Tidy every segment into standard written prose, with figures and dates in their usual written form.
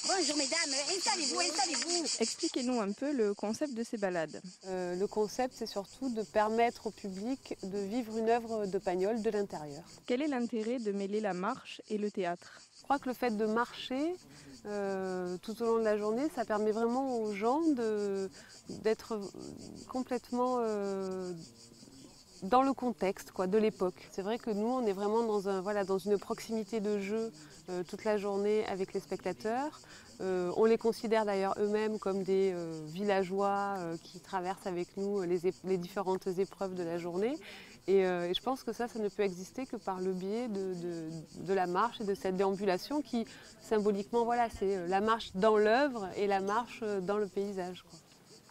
Bonjour mesdames, installez-vous, installez-vous. Expliquez-nous un peu le concept de ces balades. Le concept, c'est surtout de permettre au public de vivre une œuvre de Pagnol de l'intérieur. Quel est l'intérêt de mêler la marche et le théâtre? Je crois que le fait de marcher tout au long de la journée, ça permet vraiment aux gens d'être complètement dans le contexte de l'époque. C'est vrai que nous, on est vraiment dans une proximité de jeu toute la journée avec les spectateurs. On les considère d'ailleurs eux-mêmes comme des villageois qui traversent avec nous les différentes épreuves de la journée. Et je pense que ça ne peut exister que par le biais de la marche et de cette déambulation qui, symboliquement, voilà, c'est la marche dans l'œuvre et la marche dans le paysage, quoi.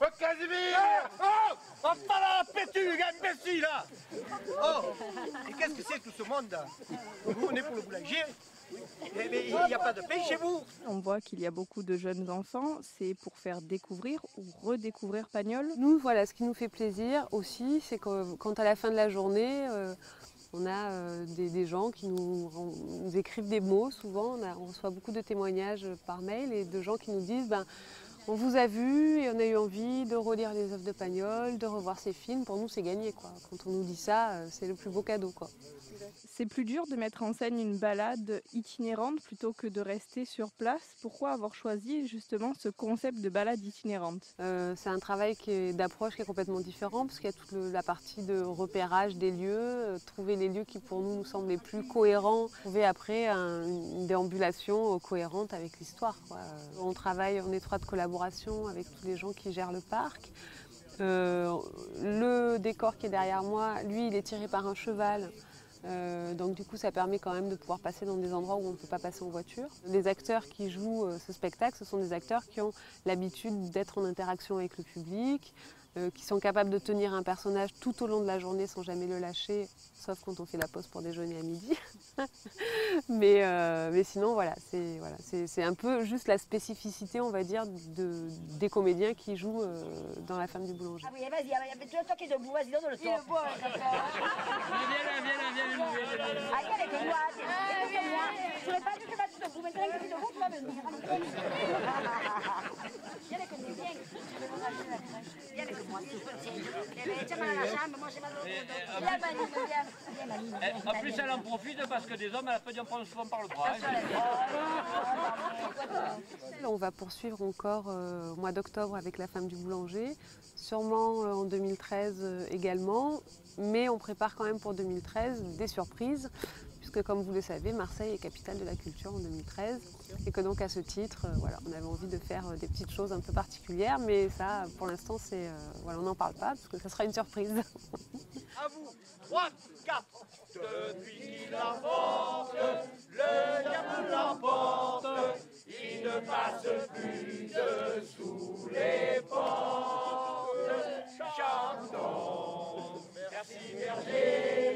Oh, Casimir! Oh! On parle à la pétue, imbécile, là! Oh! Et qu'est-ce que c'est tout ce monde, là? Vous venez pour le boulanger? Mais il n'y a pas de pain chez vous? On voit qu'il y a beaucoup de jeunes enfants. C'est pour faire découvrir ou redécouvrir Pagnol. Nous, voilà, ce qui nous fait plaisir aussi, c'est que quand à la fin de la journée, on a des gens qui nous écrivent des mots. Souvent, on reçoit beaucoup de témoignages par mail et de gens qui nous disent on vous a vu et on a eu envie de relire les œuvres de Pagnol, de revoir ses films. Pour nous, c'est gagné, quoi. Quand on nous dit ça, c'est le plus beau cadeau, quoi. C'est plus dur de mettre en scène une balade itinérante plutôt que de rester sur place. Pourquoi avoir choisi justement ce concept de balade itinérante? C'est un travail d'approche qui est complètement différent parce qu'il y a toute la partie de repérage des lieux, trouver les lieux qui pour nous semblent les plus cohérents, trouver après une déambulation cohérente avec l'histoire, quoi. On travaille en étroite collaboration avec tous les gens qui gèrent le parc. Le décor qui est derrière moi, lui, il est tiré par un cheval. Donc du coup ça permet quand même de pouvoir passer dans des endroits où on ne peut pas passer en voiture. Les acteurs qui jouent ce spectacle, ce sont des acteurs qui ont l'habitude d'être en interaction avec le public, qui sont capables de tenir un personnage tout au long de la journée sans jamais le lâcher, sauf quand on fait la pause pour déjeuner à midi. mais sinon voilà, c'est un peu juste la spécificité, on va dire, des comédiens qui jouent dans La Femme du Boulanger. Ah oui, vas-y, toi qui es debout, vas-y, donne le tour. Viens là. Allez avec moi, écoute-moi. Tu n'aurais pas dû te battre debout, maintenant que tu es debout, tu vas venir. Viens avec nous, viens. Viens avec moi, si je peux le tirer. Tiens mal à la jambe, moi j'ai mal au dos. Viens, Maline, viens, Maline. En plus, elle en profite parce que des hommes, elle a pas dû en prendre souvent par le bras. On va poursuivre encore au mois d'octobre avec La Femme du Boulanger, sûrement en 2013 également, mais on prépare quand même pour 2013 des surprises, puisque comme vous le savez, Marseille est capitale de la culture en 2013, et que donc à ce titre, on avait envie de faire des petites choses un peu particulières, mais ça, pour l'instant, on n'en parle pas, parce que ça sera une surprise. À vous, 3, 4. Depuis qu'il emporte, le diable l'emporte, il ne passe plus dessous les portes. Chantons, merci berger.